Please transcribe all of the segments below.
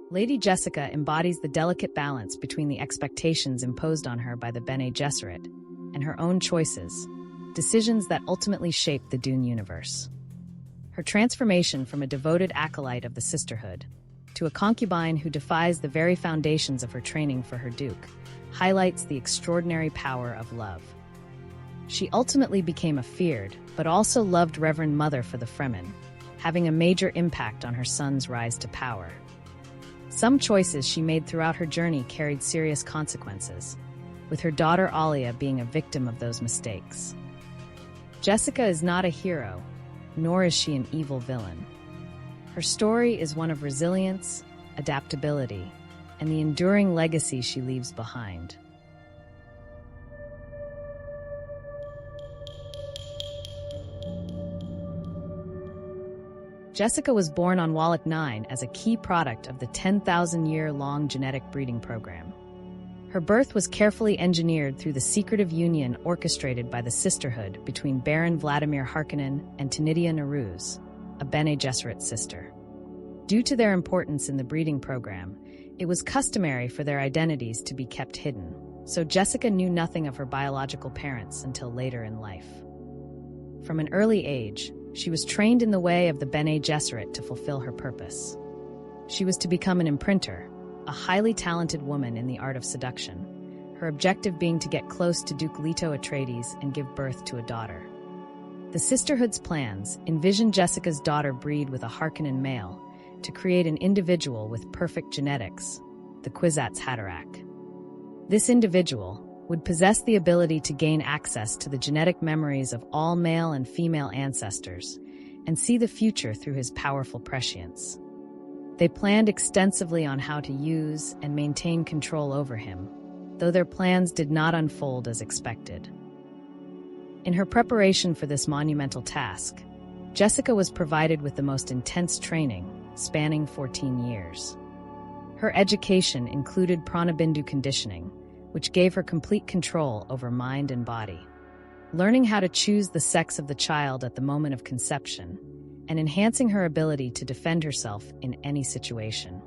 Lady Jessica embodies the delicate balance between the expectations imposed on her by the Bene Gesserit and her own choices, decisions that ultimately shape the Dune universe. Her transformation from a devoted acolyte of the Sisterhood to a concubine who defies the very foundations of her training for her duke highlights the extraordinary power of love. She ultimately became a feared, but also loved Reverend Mother for the Fremen, having a major impact on her son's rise to power. Some choices she made throughout her journey carried serious consequences, with her daughter Alia being a victim of those mistakes. Jessica is not a hero, nor is she an evil villain. Her story is one of resilience, adaptability, and the enduring legacy she leaves behind. Jessica was born on Wallach 9 as a key product of the 10,000-year-long genetic breeding program. Her birth was carefully engineered through the secretive union orchestrated by the Sisterhood between Baron Vladimir Harkonnen and Tenidia Neruz, a Bene Gesserit sister. Due to their importance in the breeding program, it was customary for their identities to be kept hidden, so Jessica knew nothing of her biological parents until later in life. From an early age, she was trained in the way of the Bene Gesserit to fulfill her purpose. She was to become an imprinter, a highly talented woman in the art of seduction, her objective being to get close to Duke Leto Atreides and give birth to a daughter. The Sisterhood's plans envisioned Jessica's daughter breed with a Harkonnen male to create an individual with perfect genetics, the Kwisatz Haderach. This individual would possess the ability to gain access to the genetic memories of all male and female ancestors and see the future through his powerful prescience. They planned extensively on how to use and maintain control over him, though their plans did not unfold as expected. In her preparation for this monumental task, Jessica was provided with the most intense training, spanning 14 years. Her education included pranabindu conditioning, which gave her complete control over mind and body, learning how to choose the sex of the child at the moment of conception, and enhancing her ability to defend herself in any situation.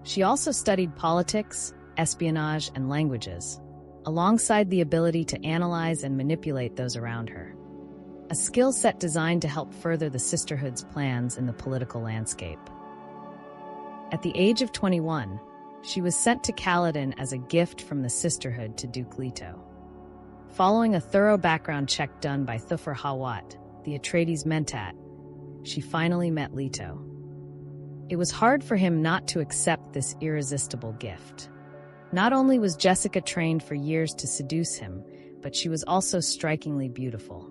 She also studied politics, espionage, and languages, alongside the ability to analyze and manipulate those around her, a skill set designed to help further the Sisterhood's plans in the political landscape. At the age of 21, she was sent to Caladan as a gift from the Sisterhood to Duke Leto. Following a thorough background check done by Thufir Hawat, the Atreides mentat, she finally met Leto. It was hard for him not to accept this irresistible gift. Not only was Jessica trained for years to seduce him, but she was also strikingly beautiful.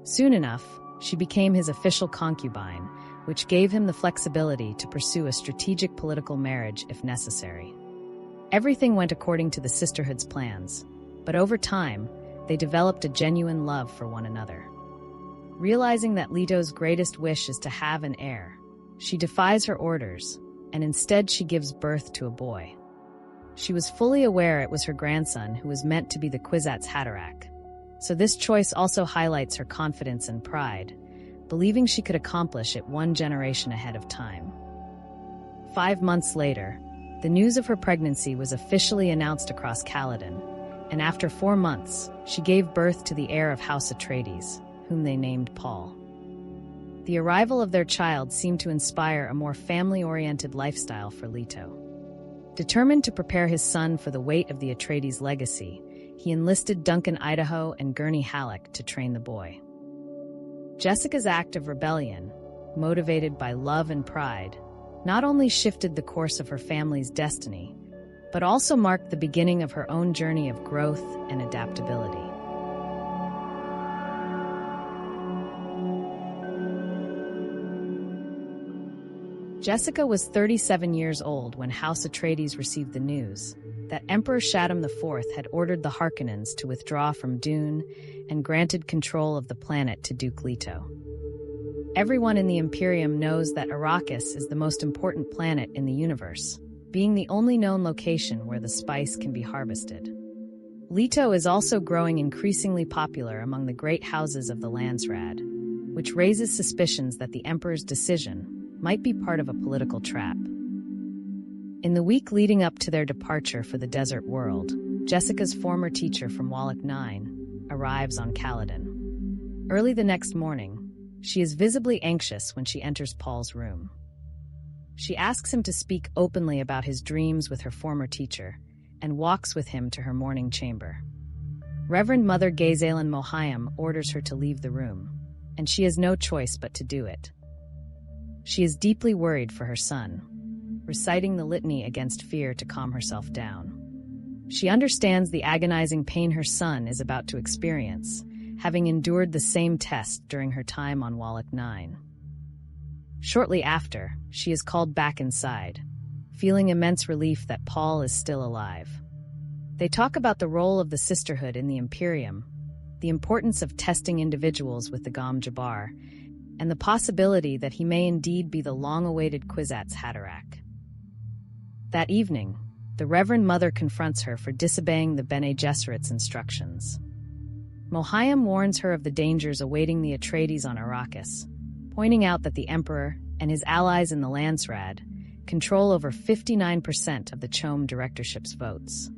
Soon enough, she became his official concubine, which gave him the flexibility to pursue a strategic political marriage if necessary. Everything went according to the Sisterhood's plans, but over time, they developed a genuine love for one another. Realizing that Leto's greatest wish is to have an heir, she defies her orders, and instead she gives birth to a boy. She was fully aware it was her grandson who was meant to be the Kwisatz Haderach, so this choice also highlights her confidence and pride, believing she could accomplish it one generation ahead of time. 5 months later, the news of her pregnancy was officially announced across Caladan, and after 4 months, she gave birth to the heir of House Atreides, whom they named Paul. The arrival of their child seemed to inspire a more family-oriented lifestyle for Leto. Determined to prepare his son for the weight of the Atreides legacy, he enlisted Duncan Idaho and Gurney Halleck to train the boy. Jessica's act of rebellion, motivated by love and pride, not only shifted the course of her family's destiny, but also marked the beginning of her own journey of growth and adaptability. Jessica was 37 years old when House Atreides received the news that Emperor Shaddam IV had ordered the Harkonnens to withdraw from Dune and granted control of the planet to Duke Leto. Everyone in the Imperium knows that Arrakis is the most important planet in the universe, being the only known location where the spice can be harvested. Leto is also growing increasingly popular among the great houses of the Landsraad, which raises suspicions that the Emperor's decision might be part of a political trap. In the week leading up to their departure for the desert world, Jessica's former teacher from Wallach 9 arrives on Caladan. Early the next morning, she is visibly anxious when she enters Paul's room. She asks him to speak openly about his dreams with her former teacher and walks with him to her morning chamber. Reverend Mother Gazalin Mohayim orders her to leave the room, and she has no choice but to do it. She is deeply worried for her son, reciting the litany against fear to calm herself down. She understands the agonizing pain her son is about to experience, having endured the same test during her time on Wallach 9. Shortly after, she is called back inside, feeling immense relief that Paul is still alive. They talk about the role of the Sisterhood in the Imperium, the importance of testing individuals with the Gom Jabbar, and the possibility that he may indeed be the long-awaited Kwisatz Haderach. That evening, the Reverend Mother confronts her for disobeying the Bene Gesserit's instructions. Mohayim warns her of the dangers awaiting the Atreides on Arrakis, pointing out that the Emperor and his allies in the Landsraad control over 59% of the CHOAM directorship's votes.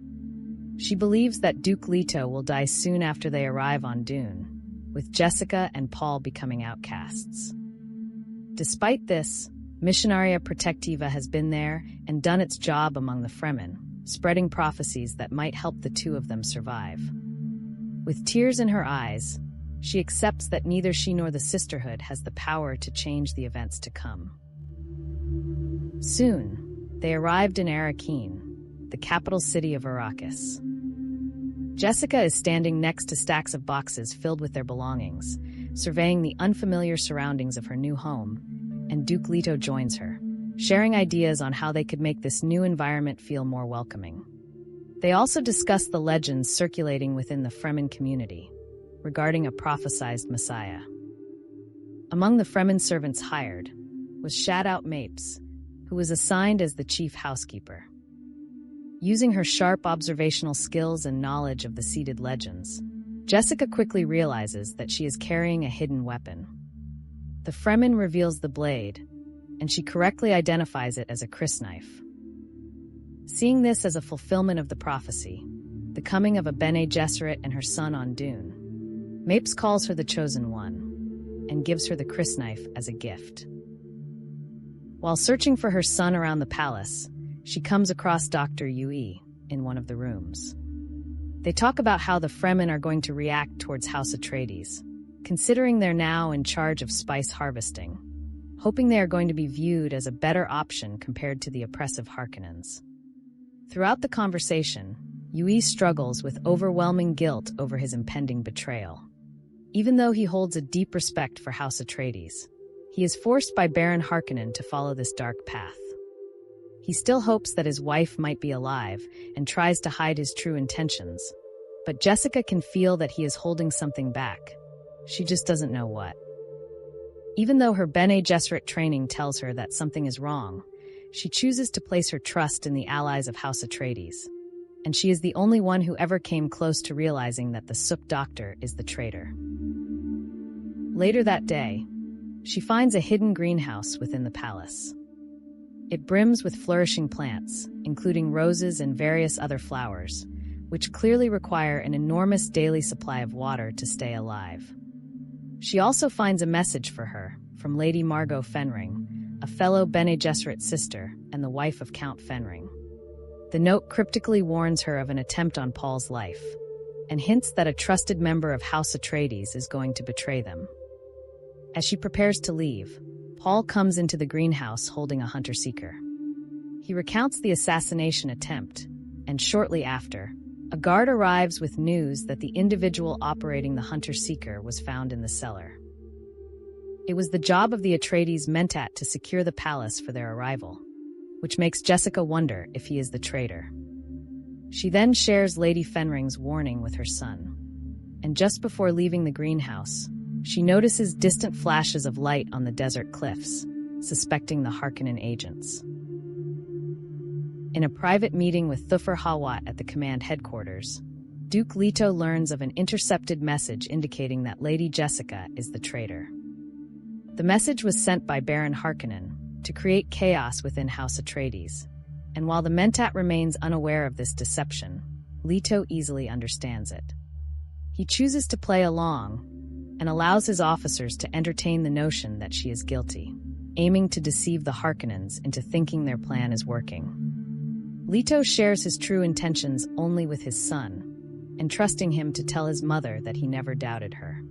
She believes that Duke Leto will die soon after they arrive on Dune, with Jessica and Paul becoming outcasts. Despite this, Missionaria Protectiva has been there and done its job among the Fremen, spreading prophecies that might help the two of them survive. With tears in her eyes, she accepts that neither she nor the Sisterhood has the power to change the events to come. Soon, they arrived in Arrakis, the capital city of Arrakis. Jessica is standing next to stacks of boxes filled with their belongings, surveying the unfamiliar surroundings of her new home, and Duke Leto joins her, sharing ideas on how they could make this new environment feel more welcoming. They also discuss the legends circulating within the Fremen community regarding a prophesied Messiah. Among the Fremen servants hired was Shadout Mapes, who was assigned as the chief housekeeper. Using her sharp observational skills and knowledge of the seated legends, Jessica quickly realizes that she is carrying a hidden weapon. The Fremen reveals the blade, and she correctly identifies it as a crysknife. Seeing this as a fulfillment of the prophecy, the coming of a Bene Gesserit and her son on Dune, Mapes calls her the Chosen One, and gives her the crysknife as a gift. While searching for her son around the palace, she comes across Dr. Yue in one of the rooms. They talk about how the Fremen are going to react towards House Atreides, considering they're now in charge of spice harvesting, hoping they are going to be viewed as a better option compared to the oppressive Harkonnens. Throughout the conversation, Yue struggles with overwhelming guilt over his impending betrayal. Even though he holds a deep respect for House Atreides, he is forced by Baron Harkonnen to follow this dark path. He still hopes that his wife might be alive and tries to hide his true intentions, but Jessica can feel that he is holding something back. She just doesn't know what. Even though her Bene Gesserit training tells her that something is wrong, she chooses to place her trust in the allies of House Atreides, and she is the only one who ever came close to realizing that the Sook Doctor is the traitor. Later that day, she finds a hidden greenhouse within the palace. It brims with flourishing plants, including roses and various other flowers, which clearly require an enormous daily supply of water to stay alive. She also finds a message for her from Lady Margot Fenring, a fellow Bene Gesserit sister and the wife of Count Fenring. The note cryptically warns her of an attempt on Paul's life, and hints that a trusted member of House Atreides is going to betray them. As she prepares to leave, Paul comes into the greenhouse holding a hunter-seeker. He recounts the assassination attempt, and shortly after, a guard arrives with news that the individual operating the hunter-seeker was found in the cellar. It was the job of the Atreides Mentat to secure the palace for their arrival, which makes Jessica wonder if he is the traitor. She then shares Lady Fenring's warning with her son, and just before leaving the greenhouse, she notices distant flashes of light on the desert cliffs, suspecting the Harkonnen agents. In a private meeting with Thufir Hawat at the command headquarters, Duke Leto learns of an intercepted message indicating that Lady Jessica is the traitor. The message was sent by Baron Harkonnen to create chaos within House Atreides, And while the Mentat remains unaware of this deception, Leto easily understands it. He chooses to play along and allows his officers to entertain the notion that she is guilty, aiming to deceive the Harkonnens into thinking their plan is working. Leto shares his true intentions only with his son, entrusting him to tell his mother that he never doubted her.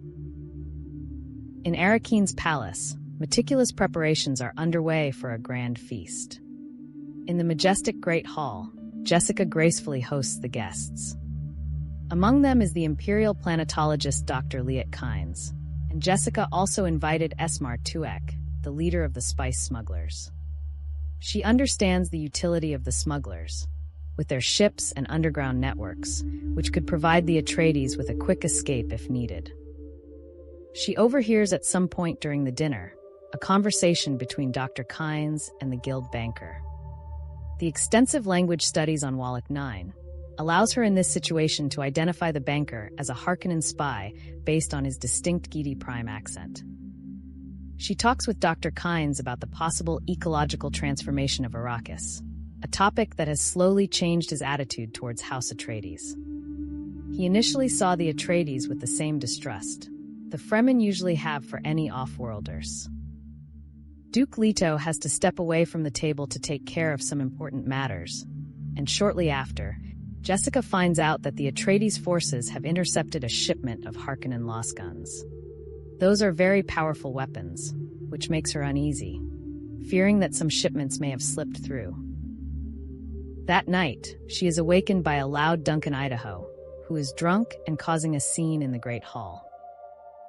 In Arakin's palace, meticulous preparations are underway for a grand feast. In the majestic Great Hall, Jessica gracefully hosts the guests. Among them is the imperial planetologist Dr. Liet Kynes, and Jessica also invited Esmar Tuek, the leader of the spice smugglers. She understands the utility of the smugglers, with their ships and underground networks, which could provide the Atreides with a quick escape if needed. She overhears at some point during the dinner a conversation between Dr. Kynes and the guild banker. The extensive language studies on Wallach 9 allows her in this situation to identify the banker as a Harkonnen spy based on his distinct Gidi Prime accent. She talks with Dr. Kynes about the possible ecological transformation of Arrakis, a topic that has slowly changed his attitude towards House Atreides. He initially saw the Atreides with the same distrust the Fremen usually have for any off-worlders. Duke Leto has to step away from the table to take care of some important matters, and shortly after, Jessica finds out that the Atreides forces have intercepted a shipment of Harkonnen lost guns. Those are very powerful weapons, which makes her uneasy, fearing that some shipments may have slipped through. That night, she is awakened by a loud Duncan Idaho, who is drunk and causing a scene in the Great Hall.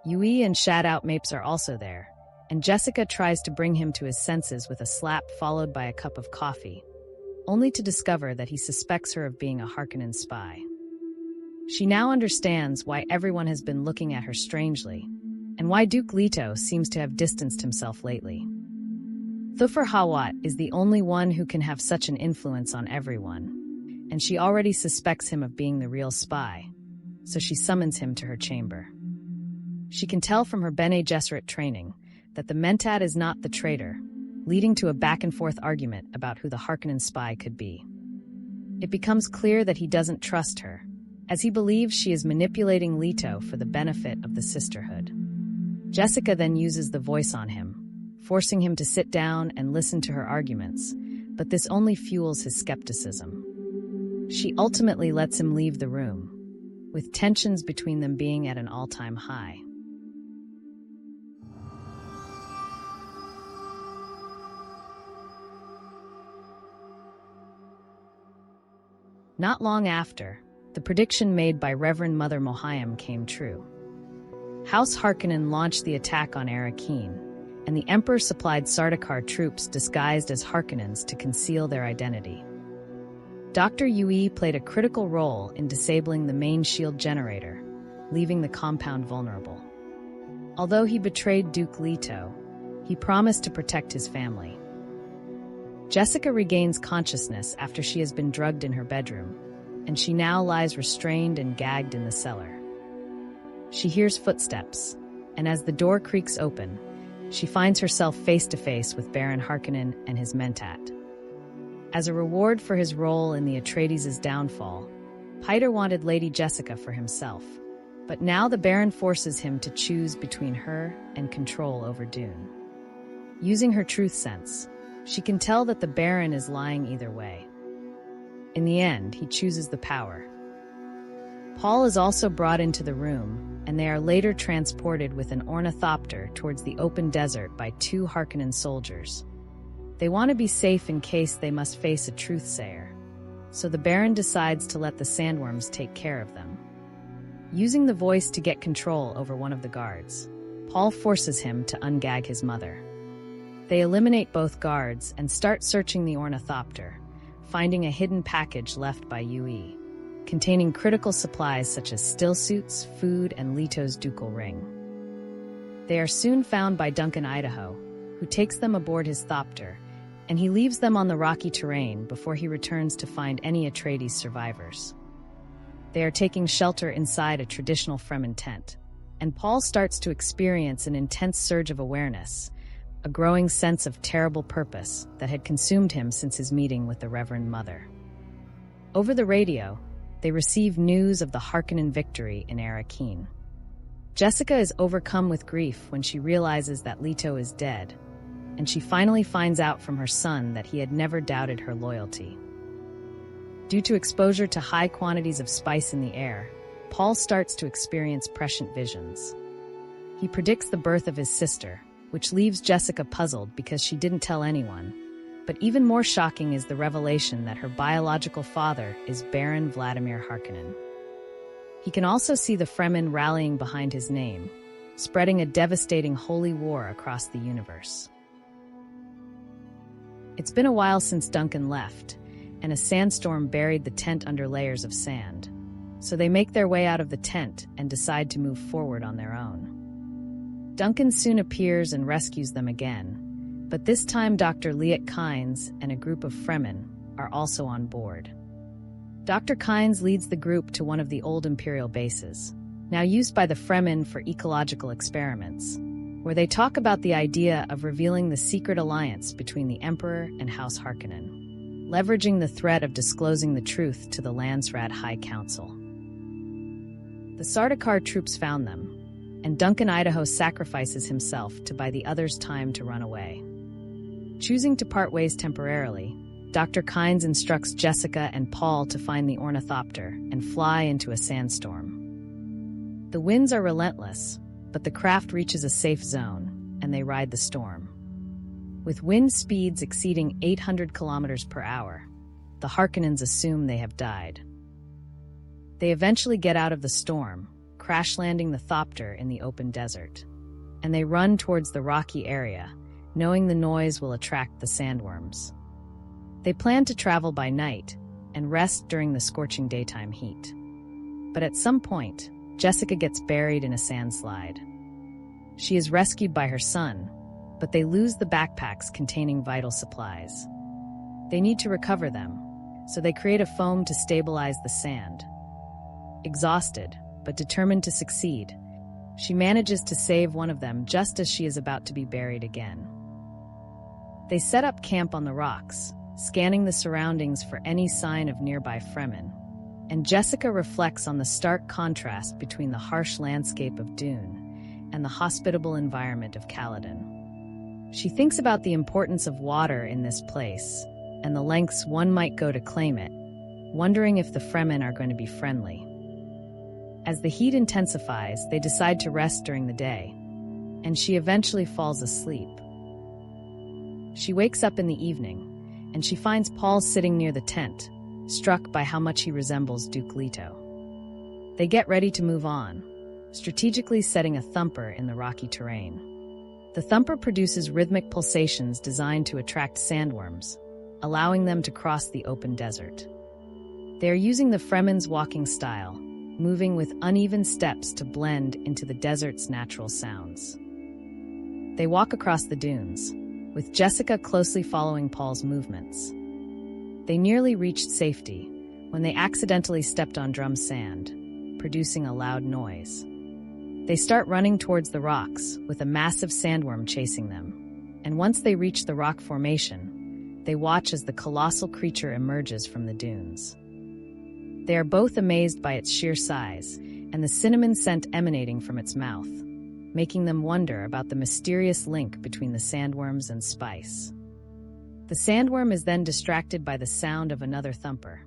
Yui and Shadout Mapes are also there, and Jessica tries to bring him to his senses with a slap followed by a cup of coffee, only to discover that he suspects her of being a Harkonnen spy. She now understands why everyone has been looking at her strangely, and why Duke Leto seems to have distanced himself lately. Thufir Hawat is the only one who can have such an influence on everyone, and she already suspects him of being the real spy, so she summons him to her chamber. She can tell from her Bene Gesserit training that the Mentat is not the traitor, leading to a back-and-forth argument about who the Harkonnen spy could be. It becomes clear that he doesn't trust her, as he believes she is manipulating Leto for the benefit of the Sisterhood. Jessica then uses the voice on him, forcing him to sit down and listen to her arguments, but this only fuels his skepticism. She ultimately lets him leave the room, with tensions between them being at an all-time high. Not long after, the prediction made by Reverend Mother Mohiam came true. House Harkonnen launched the attack on Arrakis, and the Emperor supplied Sardaukar troops disguised as Harkonnens to conceal their identity. Dr. Yui played a critical role in disabling the main shield generator, leaving the compound vulnerable. Although he betrayed Duke Leto, he promised to protect his family. Jessica regains consciousness after she has been drugged in her bedroom, and she now lies restrained and gagged in the cellar. She hears footsteps, and as the door creaks open, she finds herself face-to-face with Baron Harkonnen and his Mentat. As a reward for his role in the Atreides' downfall, Piter wanted Lady Jessica for himself, but now the Baron forces him to choose between her and control over Dune. Using her truth sense, she can tell that the Baron is lying either way. In the end, he chooses the power. Paul is also brought into the room, and they are later transported with an ornithopter towards the open desert by 2 Harkonnen soldiers. They want to be safe in case they must face a truthsayer, so the Baron decides to let the sandworms take care of them. Using the voice to get control over one of the guards, Paul forces him to ungag his mother. They eliminate both guards and start searching the ornithopter, finding a hidden package left by Yui, containing critical supplies such as stillsuits, food, and Leto's ducal ring. They are soon found by Duncan Idaho, who takes them aboard his thopter, and he leaves them on the rocky terrain before he returns to find any Atreides survivors. They are taking shelter inside a traditional Fremen tent, and Paul starts to experience an intense surge of awareness, a growing sense of terrible purpose that had consumed him since his meeting with the Reverend Mother. Over the radio, they receive news of the Harkonnen victory in Arrakis. Jessica is overcome with grief when she realizes that Leto is dead, and she finally finds out from her son that he had never doubted her loyalty. Due to exposure to high quantities of spice in the air, Paul starts to experience prescient visions. He predicts the birth of his sister, which leaves Jessica puzzled because she didn't tell anyone. But even more shocking is the revelation that her biological father is Baron Vladimir Harkonnen. He can also see the Fremen rallying behind his name, spreading a devastating holy war across the universe. It's been a while since Duncan left, and a sandstorm buried the tent under layers of sand. So they make their way out of the tent and decide to move forward on their own. Duncan soon appears and rescues them again, but this time Dr. Liet Kynes and a group of Fremen are also on board. Dr. Kynes leads the group to one of the old Imperial bases, now used by the Fremen for ecological experiments, where they talk about the idea of revealing the secret alliance between the Emperor and House Harkonnen, leveraging the threat of disclosing the truth to the Landsraad High Council. The Sardaukar troops found them, and Duncan Idaho sacrifices himself to buy the others time to run away. Choosing to part ways temporarily, Dr. Kynes instructs Jessica and Paul to find the ornithopter and fly into a sandstorm. The winds are relentless, but the craft reaches a safe zone, and they ride the storm. With wind speeds exceeding 800 kilometers per hour, the Harkonnens assume they have died. They eventually get out of the storm, crash-landing the thopter in the open desert, and they run towards the rocky area, knowing the noise will attract the sandworms. They plan to travel by night and rest during the scorching daytime heat. But at some point, Jessica gets buried in a sandslide. She is rescued by her son, but they lose the backpacks containing vital supplies. They need to recover them, so they create a foam to stabilize the sand. Exhausted, but determined to succeed, she manages to save one of them just as she is about to be buried again. They set up camp on the rocks, scanning the surroundings for any sign of nearby Fremen, and Jessica reflects on the stark contrast between the harsh landscape of Dune and the hospitable environment of Caladan. She thinks about the importance of water in this place and the lengths one might go to claim it, wondering if the Fremen are going to be friendly. As the heat intensifies, they decide to rest during the day, and she eventually falls asleep. She wakes up in the evening, and she finds Paul sitting near the tent, struck by how much he resembles Duke Leto. They get ready to move on, strategically setting a thumper in the rocky terrain. The thumper produces rhythmic pulsations designed to attract sandworms, allowing them to cross the open desert. They are using the Fremen's walking style, moving with uneven steps to blend into the desert's natural sounds. They walk across the dunes, with Jessica closely following Paul's movements. They nearly reached safety when they accidentally stepped on drum sand, producing a loud noise. They start running towards the rocks, with a massive sandworm chasing them, and once they reach the rock formation, they watch as the colossal creature emerges from the dunes. They are both amazed by its sheer size and the cinnamon scent emanating from its mouth, making them wonder about the mysterious link between the sandworms and spice. The sandworm is then distracted by the sound of another thumper,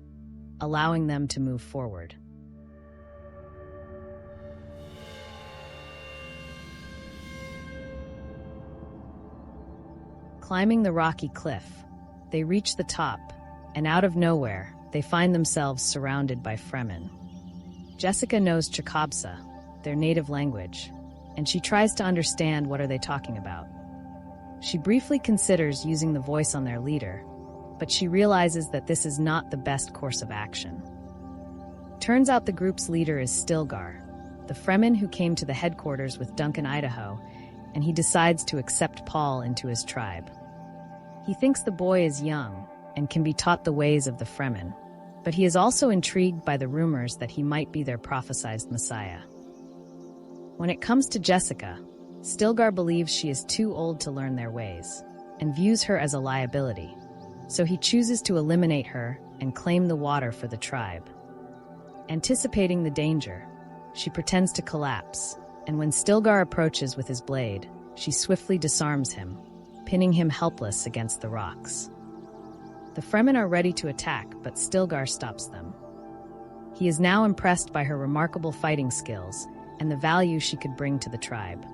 allowing them to move forward. Climbing the rocky cliff, they reach the top, and out of nowhere, they find themselves surrounded by Fremen. Jessica knows Chakabsa, their native language, and she tries to understand what are they talking about. She briefly considers using the voice on their leader, but she realizes that this is not the best course of action. Turns out the group's leader is Stilgar, the Fremen who came to the headquarters with Duncan Idaho, and he decides to accept Paul into his tribe. He thinks the boy is young and can be taught the ways of the Fremen, but he is also intrigued by the rumors that he might be their prophesied messiah. When it comes to Jessica, Stilgar believes she is too old to learn their ways, and views her as a liability, so he chooses to eliminate her and claim the water for the tribe. Anticipating the danger, she pretends to collapse, and when Stilgar approaches with his blade, she swiftly disarms him, pinning him helpless against the rocks. The Fremen are ready to attack, but Stilgar stops them. He is now impressed by her remarkable fighting skills and the value she could bring to the tribe.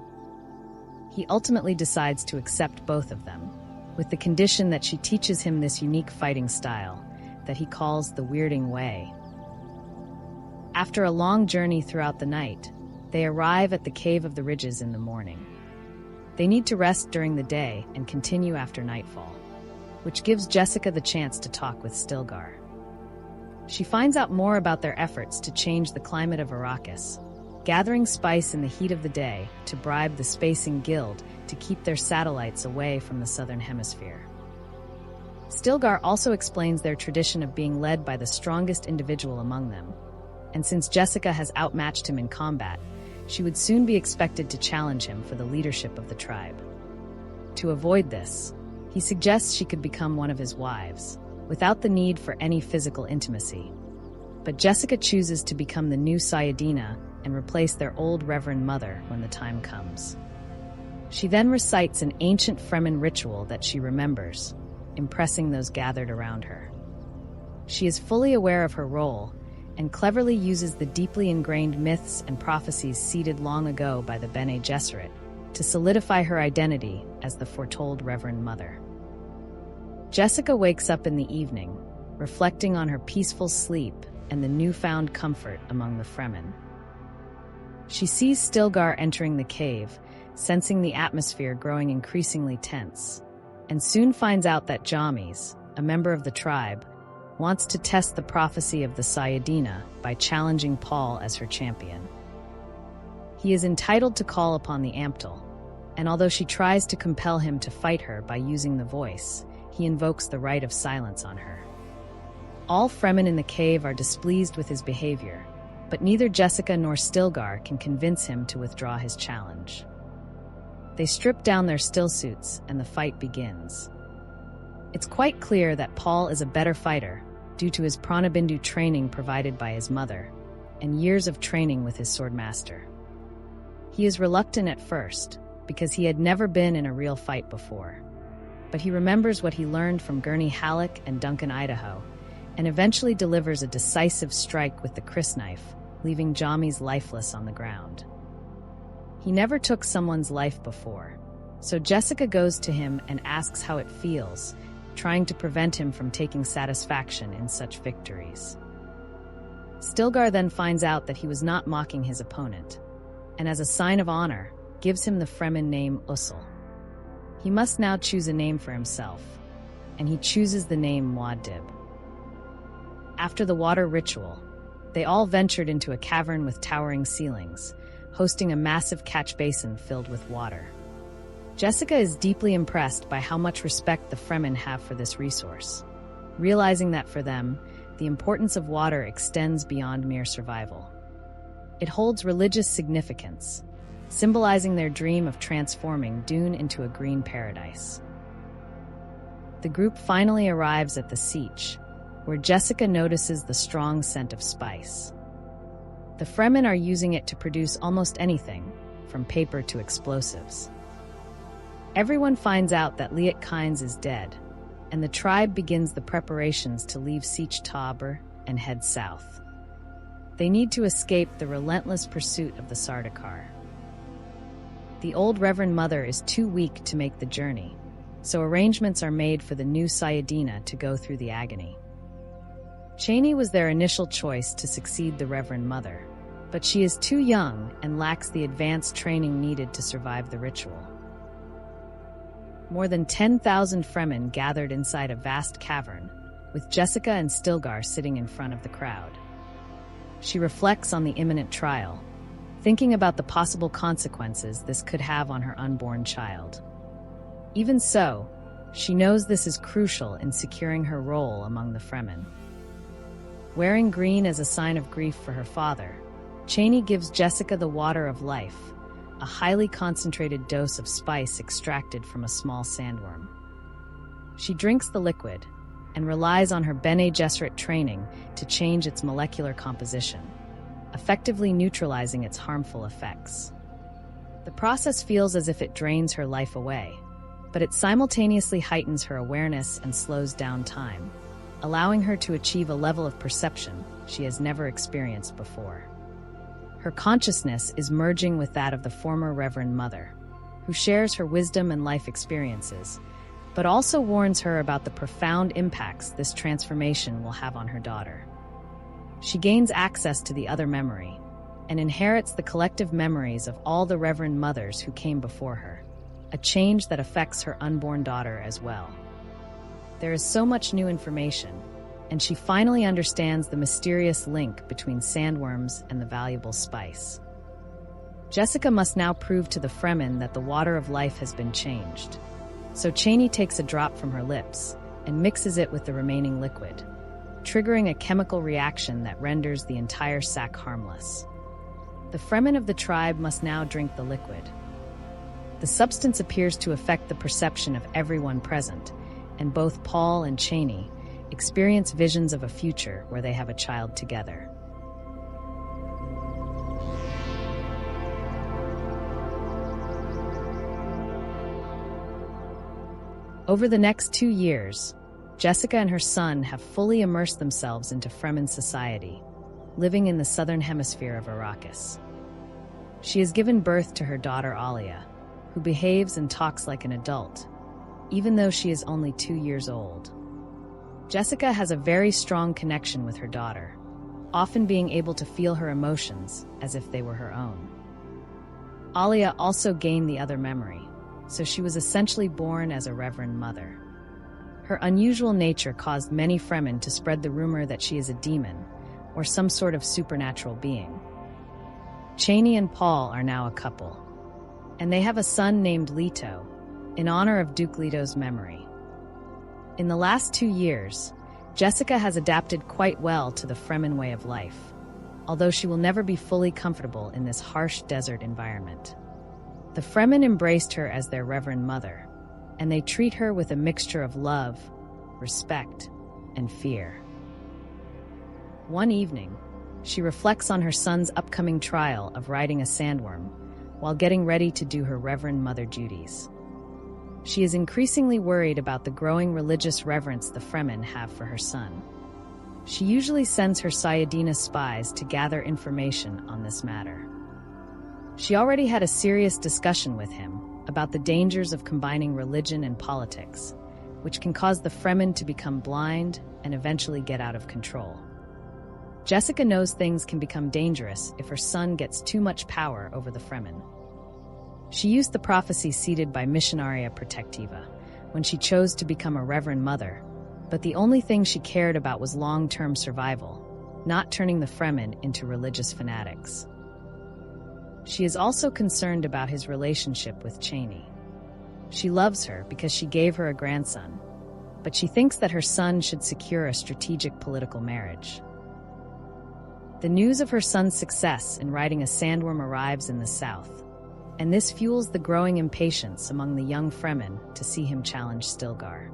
He ultimately decides to accept both of them, with the condition that she teaches him this unique fighting style that he calls the Weirding Way. After a long journey throughout the night, they arrive at the Cave of the Ridges in the morning. They need to rest during the day and continue after nightfall, which gives Jessica the chance to talk with Stilgar. She finds out more about their efforts to change the climate of Arrakis, gathering spice in the heat of the day to bribe the Spacing Guild to keep their satellites away from the southern hemisphere. Stilgar also explains their tradition of being led by the strongest individual among them, and since Jessica has outmatched him in combat, she would soon be expected to challenge him for the leadership of the tribe. To avoid this, he suggests she could become one of his wives, without the need for any physical intimacy. But Jessica chooses to become the new Sayadina and replace their old Reverend Mother when the time comes. She then recites an ancient Fremen ritual that she remembers, impressing those gathered around her. She is fully aware of her role and cleverly uses the deeply ingrained myths and prophecies seeded long ago by the Bene Gesserit to solidify her identity as the foretold Reverend Mother. Jessica wakes up in the evening, reflecting on her peaceful sleep and the newfound comfort among the Fremen. She sees Stilgar entering the cave, sensing the atmosphere growing increasingly tense, and soon finds out that Jamis, a member of the tribe, wants to test the prophecy of the Sayadina by challenging Paul as her champion. He is entitled to call upon the Amptal, and although she tries to compel him to fight her by using the voice, he invokes the right of silence on her. All Fremen in the cave are displeased with his behavior, but neither Jessica nor Stilgar can convince him to withdraw his challenge. They strip down their stillsuits and the fight begins. It's quite clear that Paul is a better fighter due to his Pranabindu training provided by his mother and years of training with his swordmaster. He is reluctant at first because he had never been in a real fight before, but he remembers what he learned from Gurney Halleck and Duncan Idaho and eventually delivers a decisive strike with the crysknife, leaving Jamis lifeless on the ground. He never took someone's life before, so Jessica goes to him and asks how it feels, trying to prevent him from taking satisfaction in such victories. Stilgar then finds out that he was not mocking his opponent, and as a sign of honor, gives him the Fremen name Usul. He must now choose a name for himself, and he chooses the name Muad'Dib. After the water ritual, they all ventured into a cavern with towering ceilings, hosting a massive catch basin filled with water. Jessica is deeply impressed by how much respect the Fremen have for this resource, realizing that for them, the importance of water extends beyond mere survival. It holds religious significance, symbolizing their dream of transforming Dune into a green paradise. The group finally arrives at the Sietch, where Jessica notices the strong scent of spice. The Fremen are using it to produce almost anything, from paper to explosives. Everyone finds out that Liet Kynes is dead, and the tribe begins the preparations to leave Sietch Tabr and head south. They need to escape the relentless pursuit of the Sardaukar. The old Reverend Mother is too weak to make the journey, so arrangements are made for the new Sayadina to go through the agony. Chani was their initial choice to succeed the Reverend Mother, but she is too young and lacks the advanced training needed to survive the ritual. More than 10,000 Fremen gathered inside a vast cavern, with Jessica and Stilgar sitting in front of the crowd. She reflects on the imminent trial, thinking about the possible consequences this could have on her unborn child. Even so, she knows this is crucial in securing her role among the Fremen. Wearing green as a sign of grief for her father, Chani gives Jessica the water of life, a highly concentrated dose of spice extracted from a small sandworm. She drinks the liquid and relies on her Bene Gesserit training to change its molecular composition, effectively neutralizing its harmful effects. The process feels as if it drains her life away, but it simultaneously heightens her awareness and slows down time, allowing her to achieve a level of perception she has never experienced before. Her consciousness is merging with that of the former Reverend Mother, who shares her wisdom and life experiences, but also warns her about the profound impacts this transformation will have on her daughter. She gains access to the other memory and inherits the collective memories of all the Reverend Mothers who came before her, a change that affects her unborn daughter as well. There is so much new information, and she finally understands the mysterious link between sandworms and the valuable spice. Jessica must now prove to the Fremen that the water of life has been changed. So Chani takes a drop from her lips and mixes it with the remaining liquid, triggering a chemical reaction that renders the entire sack harmless. The Fremen of the tribe must now drink the liquid. The substance appears to affect the perception of everyone present, and both Paul and Chani experience visions of a future where they have a child together. Over the next 2 years, Jessica and her son have fully immersed themselves into Fremen society, living in the southern hemisphere of Arrakis. She has given birth to her daughter Alia, who behaves and talks like an adult, even though she is only 2 years old. Jessica has a very strong connection with her daughter, often being able to feel her emotions as if they were her own. Alia also gained the other memory, so she was essentially born as a Reverend Mother. Her unusual nature caused many Fremen to spread the rumor that she is a demon, or some sort of supernatural being. Chani and Paul are now a couple, and they have a son named Leto, in honor of Duke Leto's memory. In the last 2 years, Jessica has adapted quite well to the Fremen way of life, although she will never be fully comfortable in this harsh desert environment. The Fremen embraced her as their Reverend Mother, and they treat her with a mixture of love, respect, and fear. One evening, she reflects on her son's upcoming trial of riding a sandworm while getting ready to do her Reverend Mother duties. She is increasingly worried about the growing religious reverence the Fremen have for her son. She usually sends her Sayadina spies to gather information on this matter. She already had a serious discussion with him about the dangers of combining religion and politics, which can cause the Fremen to become blind and eventually get out of control. Jessica knows things can become dangerous if her son gets too much power over the Fremen. She used the prophecy seeded by Missionaria Protectiva when she chose to become a Reverend Mother, but the only thing she cared about was long-term survival, not turning the Fremen into religious fanatics. She is also concerned about his relationship with Chani. She loves her because she gave her a grandson, but she thinks that her son should secure a strategic political marriage. The news of her son's success in riding a sandworm arrives in the south, and this fuels the growing impatience among the young Fremen to see him challenge Stilgar.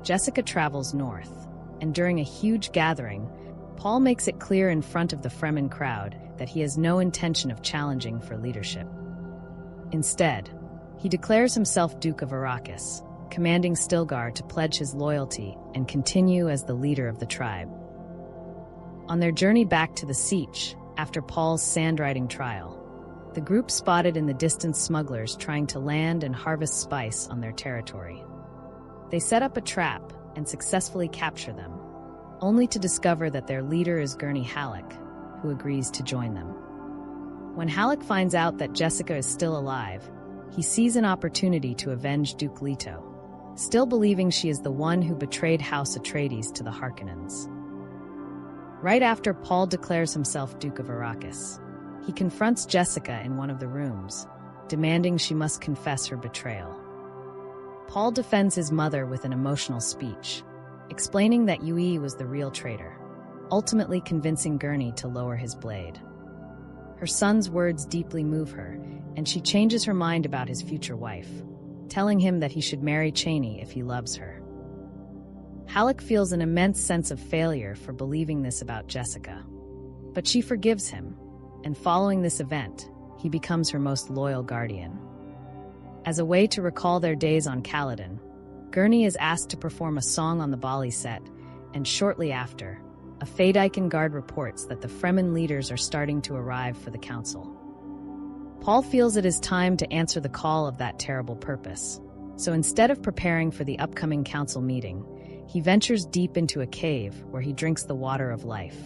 Jessica travels north, and during a huge gathering, Paul makes it clear in front of the Fremen crowd that he has no intention of challenging for leadership. Instead, he declares himself Duke of Arrakis, commanding Stilgar to pledge his loyalty and continue as the leader of the tribe. On their journey back to the Siege, after Paul's sand-riding trial, the group spotted in the distance smugglers trying to land and harvest spice on their territory. They set up a trap and successfully capture them, only to discover that their leader is Gurney Halleck, who agrees to join them. When Halleck finds out that Jessica is still alive, he sees an opportunity to avenge Duke Leto, still believing she is the one who betrayed House Atreides to the Harkonnens. Right after Paul declares himself Duke of Arrakis, he confronts Jessica in one of the rooms, demanding she must confess her betrayal. Paul defends his mother with an emotional speech, explaining that Yui was the real traitor, ultimately convincing Gurney to lower his blade. Her son's words deeply move her, and she changes her mind about his future wife, telling him that he should marry Chani if he loves her. Halleck feels an immense sense of failure for believing this about Jessica, but she forgives him, and following this event, he becomes her most loyal guardian. As a way to recall their days on Caladan, Gurney is asked to perform a song on the Bali set, and shortly after, a Fedaykin guard reports that the Fremen leaders are starting to arrive for the council. Paul feels it is time to answer the call of that terrible purpose, so instead of preparing for the upcoming council meeting, he ventures deep into a cave where he drinks the water of life.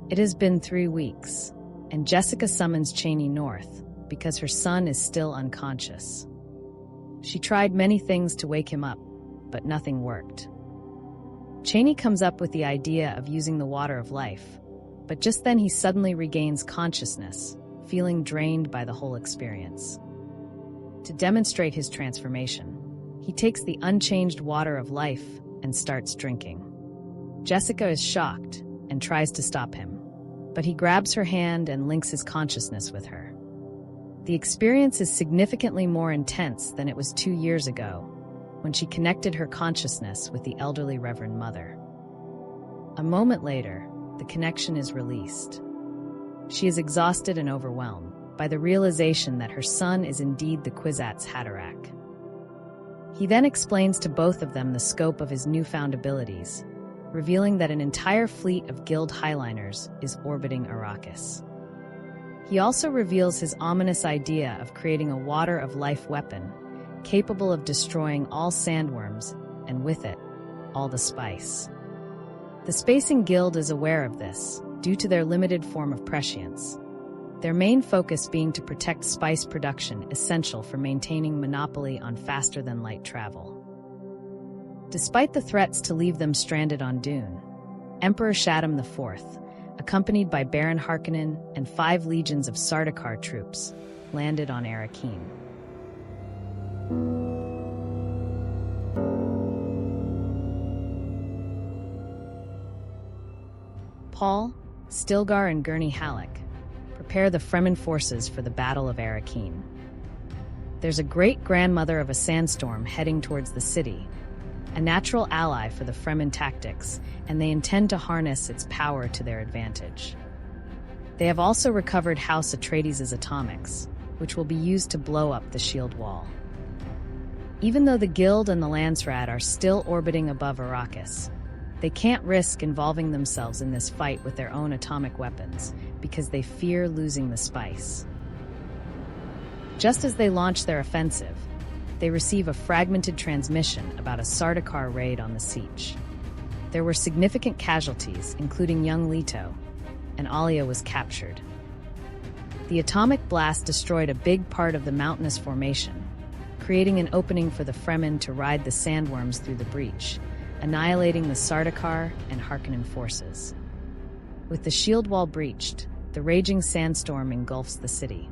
It has been 3 weeks, and Jessica summons Chani north because her son is still unconscious. She tried many things to wake him up, but nothing worked. Chani comes up with the idea of using the water of life, but just then he suddenly regains consciousness, feeling drained by the whole experience. To demonstrate his transformation, he takes the unchanged water of life and starts drinking. Jessica is shocked and tries to stop him, but he grabs her hand and links his consciousness with her. The experience is significantly more intense than it was 2 years ago, when she connected her consciousness with the elderly Reverend Mother. A moment later, the connection is released. She is exhausted and overwhelmed by the realization that her son is indeed the Kwisatz Haderach. He then explains to both of them the scope of his newfound abilities, revealing that an entire fleet of Guild Highliners is orbiting Arrakis. He also reveals his ominous idea of creating a water of life weapon, capable of destroying all sandworms, and with it, all the spice. The Spacing Guild is aware of this, due to their limited form of prescience, their main focus being to protect spice production essential for maintaining monopoly on faster-than-light travel. Despite the threats to leave them stranded on Dune, Emperor Shaddam IV, accompanied by Baron Harkonnen and 5 legions of Sardaukar troops, landed on Arrakis. Paul, Stilgar, and Gurney Halleck prepare the Fremen forces for the Battle of Arrakis. There's a great-grandmother of a sandstorm heading towards the city, a natural ally for the Fremen tactics, and they intend to harness its power to their advantage. They have also recovered House Atreides' atomics, which will be used to blow up the shield wall. Even though the Guild and the Landsraad are still orbiting above Arrakis, they can't risk involving themselves in this fight with their own atomic weapons because they fear losing the spice. Just as they launch their offensive, they receive a fragmented transmission about a Sardaukar raid on the siege. There were significant casualties, including young Leto, and Alia was captured. The atomic blast destroyed a big part of the mountainous formation, creating an opening for the Fremen to ride the sandworms through the breach, annihilating the Sardaukar and Harkonnen forces. With the shield wall breached, the raging sandstorm engulfs the city.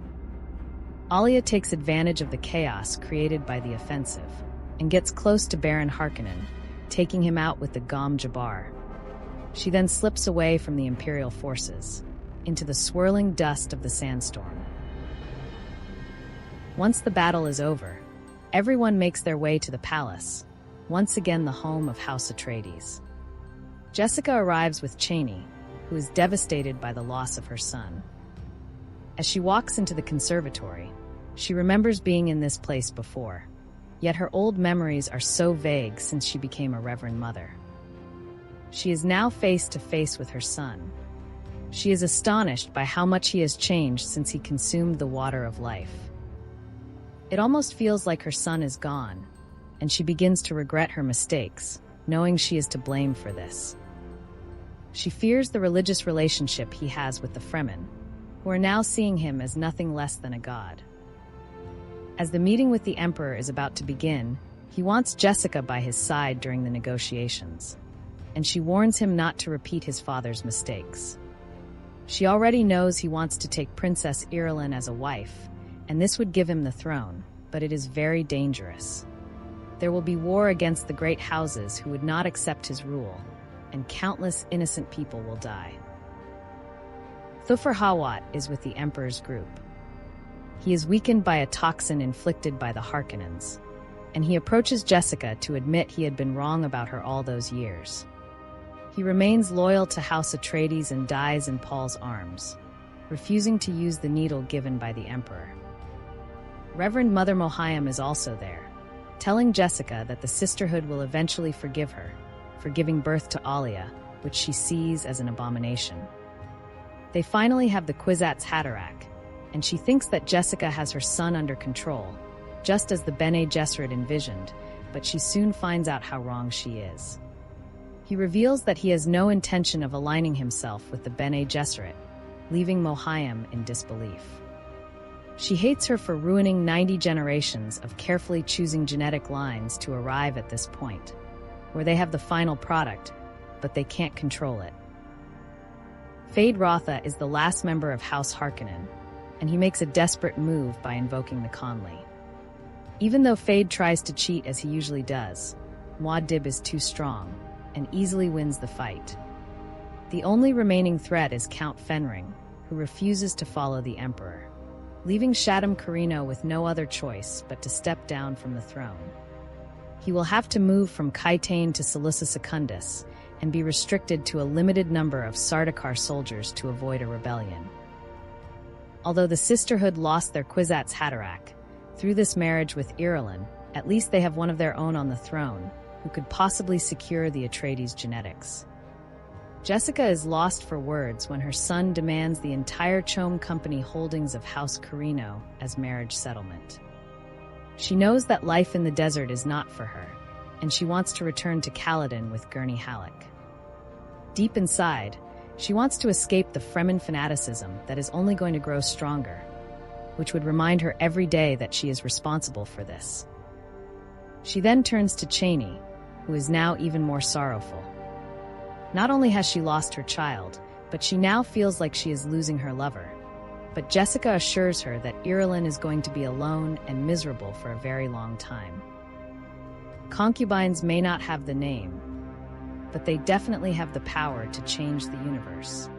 Alia takes advantage of the chaos created by the offensive and gets close to Baron Harkonnen, taking him out with the Gom Jabbar. She then slips away from the Imperial forces into the swirling dust of the sandstorm. Once the battle is over, everyone makes their way to the palace, once again the home of House Atreides. Jessica arrives with Chani, who is devastated by the loss of her son. As she walks into the conservatory, she remembers being in this place before, yet her old memories are so vague since she became a Reverend Mother. She is now face to face with her son. She is astonished by how much he has changed since he consumed the water of life. It almost feels like her son is gone, and she begins to regret her mistakes, knowing she is to blame for this. She fears the religious relationship he has with the Fremen, who are now seeing him as nothing less than a god. As the meeting with the Emperor is about to begin, he wants Jessica by his side during the negotiations, and she warns him not to repeat his father's mistakes. She already knows he wants to take Princess Irulan as a wife, and this would give him the throne, but it is very dangerous. There will be war against the great houses who would not accept his rule, and countless innocent people will die. Thufir Hawat is with the Emperor's group. He is weakened by a toxin inflicted by the Harkonnens, and he approaches Jessica to admit he had been wrong about her all those years. He remains loyal to House Atreides and dies in Paul's arms, refusing to use the needle given by the Emperor. Reverend Mother Mohiam is also there, telling Jessica that the Sisterhood will eventually forgive her for giving birth to Alia, which she sees as an abomination. They finally have the Kwisatz Haderach, and she thinks that Jessica has her son under control, just as the Bene Gesserit envisioned, but she soon finds out how wrong she is. He reveals that he has no intention of aligning himself with the Bene Gesserit, leaving Mohiam in disbelief. She hates her for ruining 90 generations of carefully choosing genetic lines to arrive at this point, where they have the final product, but they can't control it. Feyd-Rautha is the last member of House Harkonnen, and he makes a desperate move by invoking the Conley. Even though Feyd tries to cheat as he usually does, Muad'Dib is too strong and easily wins the fight. The only remaining threat is Count Fenring, who refuses to follow the Emperor, leaving Shaddam Carino with no other choice but to step down from the throne. He will have to move from Kaitane to Seleucia Secundus and be restricted to a limited number of Sardaukar soldiers to avoid a rebellion. Although the Sisterhood lost their Kwisatz Haderach, through this marriage with Irulan, at least they have one of their own on the throne, who could possibly secure the Atreides genetics. Jessica is lost for words when her son demands the entire Chom Company holdings of House Carino as marriage settlement. She knows that life in the desert is not for her, and she wants to return to Caladan with Gurney Halleck. Deep inside, she wants to escape the Fremen fanaticism that is only going to grow stronger, which would remind her every day that she is responsible for this. She then turns to Chani, who is now even more sorrowful. Not only has she lost her child, but she now feels like she is losing her lover. But Jessica assures her that Irulan is going to be alone and miserable for a very long time. Concubines may not have the name, but they definitely have the power to change the universe.